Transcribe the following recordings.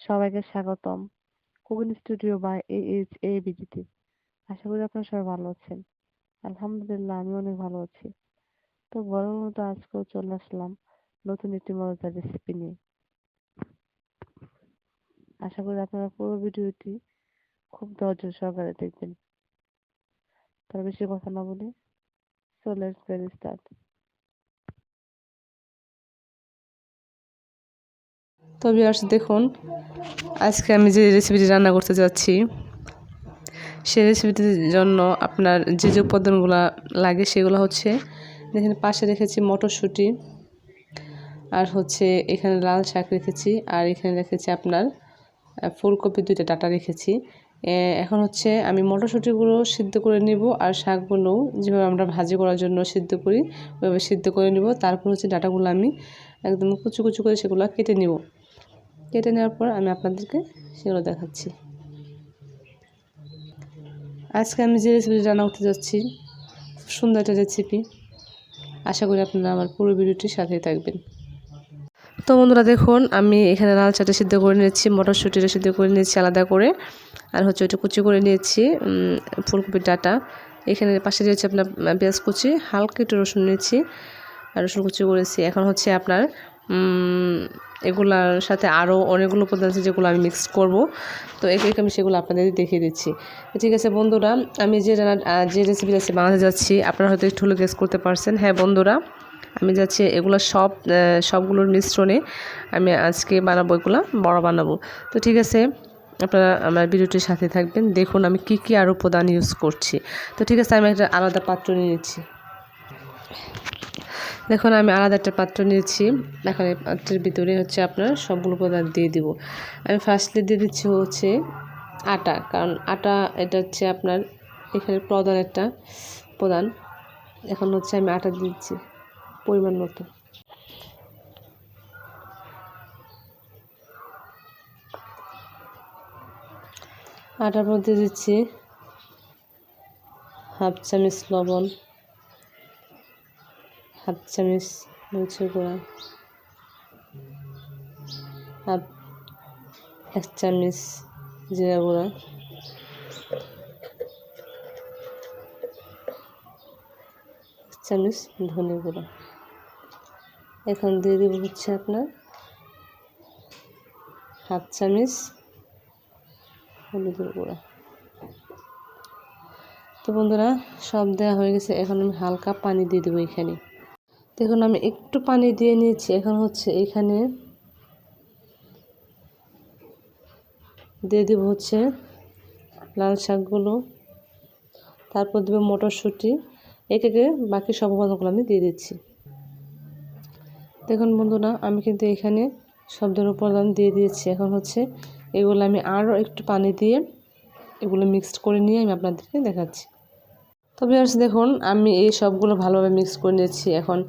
সবাইকে স্বাগতম cooking studio by AHABD। আশা করি আপনারা সবাই ভালো আছেন। আলহামদুলিল্লাহ আমি অনেক ভালো আছি। তো বরাবর মতো আজকেও চলে আসলাম নতুন একটি মজাদার রেসিপি নিয়ে। আশা করি আপনারা পুরো ভিডিওটি খুব ধৈর্য সহকারে দেখবেন। তার বেশি কথা না বলে সো লেটস গেট স্টার্ট। তো ভিউয়ার্স দেখুন, আজকে আমি যে রেসিপিটি রান্না করতে যাচ্ছি সেই রেসিপিটির জন্য আপনার যে যে উপাদানগুলো লাগে সেগুলো হচ্ছে, এখানে পাশে রেখেছি মটরশুঁটি, আর হচ্ছে এখানে লাল শাক রেখেছি, আর এখানে রেখেছি আপনার ফুলকপি 2টা ডাঁটা রেখেছি। এখন হচ্ছে আমি মটরশুঁটিগুলো সিদ্ধ করে নিব, আর শাকগুলো যেভাবে আমরা ভাজি করার জন্য সিদ্ধ করি ওইভাবে সিদ্ধ করে নিব। তারপর হচ্ছে ডাঁটাগুলো আমি একদম কুচু কুচু করে সেগুলো কেটে নিব। কেটে নেওয়ার পর আমি আপনাদেরকে সেগুলো দেখাচ্ছি। আজকে আমি যে রেসিপিটি রান্না করতে যাচ্ছি সুন্দর একটা রেসিপি। আশা করি আপনারা আমার পুরো ভিডিওটির সাথেই থাকবেন। তো বন্ধুরা দেখুন, আমি এখানে লাল চাটা সিদ্ধ করে নিয়েছি, মটরশুঁটিটা সিদ্ধ করে নিয়েছি আলাদা করে, আর হচ্ছে ওইটা কুচি করে নিয়েছি ফুলকপির ডাঁটা। এখানে পাশে রয়েছে আপনার পেঁয়াজ কুচি, হালকা একটু রসুন নিয়েছি আর রসুন কুচি করেছি। এখন হচ্ছে আপনার এগুলার সাথে আরও অনেকগুলো উপাদান আছে যেগুলো আমি মিক্স করব। তো একে আমি সেগুলো আপনাদের দেখিয়ে দিচ্ছি। ঠিক আছে বন্ধুরা, আমি যে রেসিপিটা বানাতে যাচ্ছি আপনারা হয়তো একটু হলে গেস করতে পারছেন। হ্যাঁ বন্ধুরা, আমি যাচ্ছি এগুলো সবগুলোর মিশ্রণে আমি আজকে বানাবো, এগুলো বড়া বানাবো। তো ঠিক আছে, আপনারা আমার ভিডিওটির সাথে থাকবেন। দেখুন আমি কি কি আরও উপাদান ইউজ করছি। তো ঠিক আছে, আমি একটা আলাদা পাত্র নিয়ে নিচ্ছি। দেখুন আমি আলাদা একটা পাত্র নিয়েছি। এখন এই পাত্রের ভিতরে হচ্ছে আপনার সবগুলো উপাদান দিয়ে দিব। আমি ফার্স্টলি দিয়ে দিচ্ছি হচ্ছে আটা, কারণ আটা এটা হচ্ছে আপনার এখানে একটা প্রধান। এখন হচ্ছে আমি আটা দিচ্ছি পরিমাণ মতো। আটার মধ্যে দিচ্ছি হাফ চামচ লবণ, হাফ চামচ মরিচের গুঁড়া, এক চামচ জিরা গুঁড়া, এক চামচ ধনে গুঁড়া। এখন দিয়ে দেবো হচ্ছে আপনার হাফ চামচ হলুদের গুঁড়া। তো বন্ধুরা সব দেওয়া হয়ে গেছে। এখন আমি হালকা পানি দিয়ে দেবো এখানে। দেখুন আমি একটু পানি দিয়ে নিয়েছি। এখন হচ্ছে এখানে দিয়ে দেবো হচ্ছে লাল শাকগুলো, তারপর দেবো মটরশুঁটি, একে বাকি সব উপাদানগুলো আমি দিয়ে দিচ্ছি। দেখুন বন্ধুরা আমি কিন্তু এখানে সব ধরনের উপাদান দিয়ে দিয়েছি। এখন হচ্ছে এগুলো আমি আরও একটু পানি দিয়ে এগুলো মিক্সড করে নিয়ে আমি আপনাদেরকে দেখাচ্ছি। তবে দেখুন আমি এই সবগুলো ভালোভাবে মিক্স করে নিয়েছি। এখন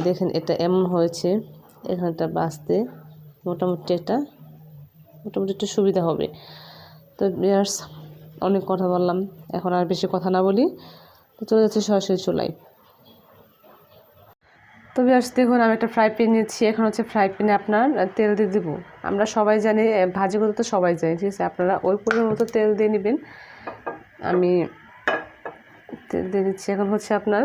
দেখেন এটা এমন হয়েছে, এখানটা বাছতে মোটামুটি একটু সুবিধা হবে। তো ভিউয়ার্স অনেক কথা বললাম, এখন আর বেশি কথা না বলি, তো চলে যাচ্ছে সরাসরি চুলায়। তো ভিউয়ার্স দেখুন আমি একটা ফ্রাই প্যান নিয়েছি। এখন হচ্ছে ফ্রাই প্যানে আপনার তেল দিয়ে দেবো। আমরা সবাই জানি ভাজি করতে তো সবাই জানি, ঠিক আছে, আপনারা ওই পরিমাণ মতো তেল দিয়ে নেবেন। আমি তেল দিয়ে দিচ্ছি। এখন হচ্ছে আপনার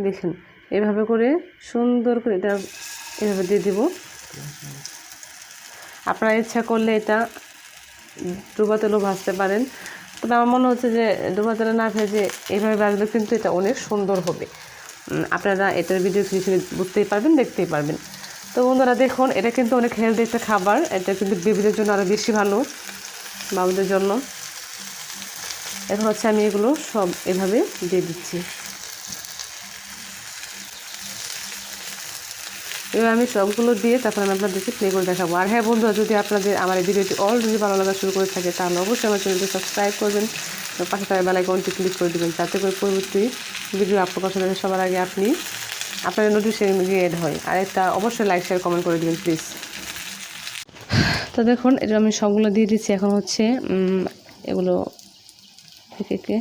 দেখুন এভাবে করে সুন্দর করে এটা এভাবে দিয়ে দিব। আপনারা ইচ্ছা করলে এটা ডুবা তেলও ভাজতে পারেন, তবে আমার মনে হচ্ছে যে ডুবা তেলে না ভেজে এইভাবে ভাজলে কিন্তু এটা অনেক সুন্দর হবে। আপনারা এটার ভিডিও হিসেবে বুঝতেই পারবেন, দেখতেই পারবেন। তো বন্ধুরা দেখুন এটা কিন্তু অনেক হেলদি একটা খাবার। এটা কিন্তু বেবিদের জন্য আরও বেশি ভালো, বাবুদের জন্য। এখন হচ্ছে আমি এগুলো সব এভাবে দিয়ে দিচ্ছি। এবার আমি সবগুলো দিয়ে তারপর আমি আপনাদেরকে প্লে করে দেখাবো। আর হ্যাঁ বন্ধুরা, যদি আপনাদের আমার এই ভিডিওটি অলরেডি ভালো লাগা শুরু করে থাকে তাহলে অবশ্যই আমার চ্যানেলটি সাবস্ক্রাইব করবেন, পাশে থাকা বেল আইকনটি ক্লিক করে দেবেন, যাতে করে পরবর্তী ভিডিও আপলোড করার সবার আগে আপনাদের নোটিফিকেশন এড হয়। আর একটা অবশ্যই লাইক শেয়ার কমেন্ট করে দেবেন প্লিজ। তো দেখুন এটা আমি সবগুলো দিয়ে দিচ্ছি। এখন হচ্ছে এগুলো একে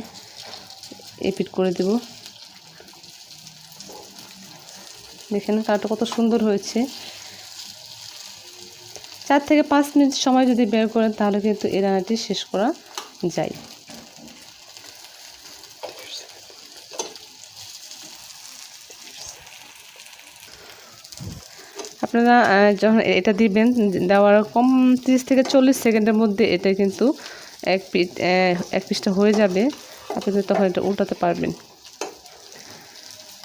এপিট করে দেব। দেখেন কালারটা কত সুন্দর হয়েছে। 4 থেকে 5 মিনিট সময় যদি বের করেন তাহলে কিন্তু এই রান্নাটি শেষ করা যায়। আপনারা যখন এটা দিবেন, দেওয়ার কম 30 থেকে 40 সেকেন্ডের মধ্যে এটা কিন্তু এক পিসটা হয়ে যাবে। আপনি তখন এটা উল্টাতে পারবেন।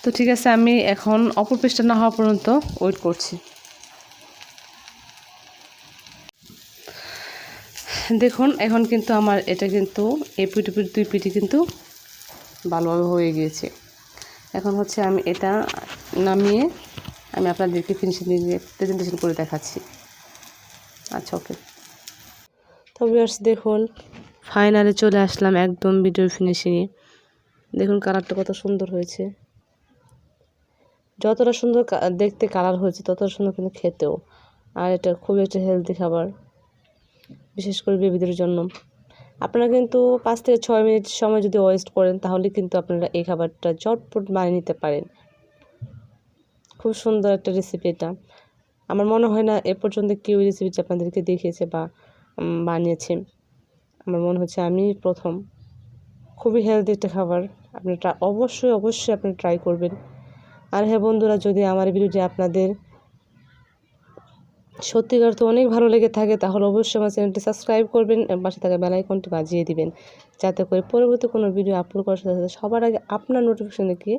তো ঠিক আছে, আমি এখন অপর পিসটা না হওয়া পর্যন্ত ওয়েট করছি। দেখুন এখন কিন্তু আমার এটা কিন্তু এই পিঠে 2 পিঠে কিন্তু ভালোভাবে হয়ে গিয়েছে। এখন হচ্ছে আমি এটা নামিয়ে আমি আপনাদেরকে ফিনিশিং দিয়ে প্রেজেন্টেশন করে দেখাচ্ছি। আচ্ছা, ওকে। তো ভিউয়ার্স দেখুন, ফাইনালে চলে আসলাম একদম ভিডিওর ফিনিশিংয়ে। দেখুন কালারটা কত সুন্দর হয়েছে। যতটা সুন্দর দেখতে কালার হয়েছে ততটা সুন্দর কিন্তু খেতেও। আর এটা খুবই একটা হেলদি খাবার, বিশেষ করে বেবিদের জন্য। আপনারা কিন্তু 5 থেকে 6 মিনিট সময় যদি ওয়েস্ট করেন তাহলে কিন্তু আপনারা এই খাবারটা চটপট বানিয়ে নিতে পারেন। খুব সুন্দর একটা রেসিপি এটা। আমার মনে হয় না এ পর্যন্ত কেউ রেসিপিটা আপনাদেরকে দেখিয়েছে বা বানিয়েছে। আমার মনে হচ্ছে আমি প্রথম। খুবই হেলদি একটা খাবার, আপনারা অবশ্যই আপনারা ট্রাই করবেন। আর হ্যাঁ বন্ধুরা, যদি আমার ভিডিওটি আপনাদের সত্যিকার তো অনেক ভালো লেগে থাকে তাহলে অবশ্যই আমার চ্যানেলটি সাবস্ক্রাইব করবেন এবং পাশে থাকা বেল আইকনটি বাজিয়ে দিবেন, যাতে করে পরবর্তী কোনো ভিডিও আপলোড করার সাথে সাথে সবার আগে আপনার নোটিফিকেশনে গিয়ে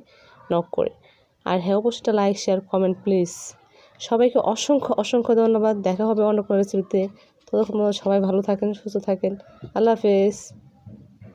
নক করে। আর হ্যাঁ অবশ্যই লাইক, শেয়ার, কমেন্ট প্লিজ। সবাইকে অসংখ্য ধন্যবাদ। দেখা হবে অন্য কোনো রেসিপিতে। ততক্ষণ সবাই ভালো থাকেন, সুস্থ থাকেন। আল্লাহ হাফেজ।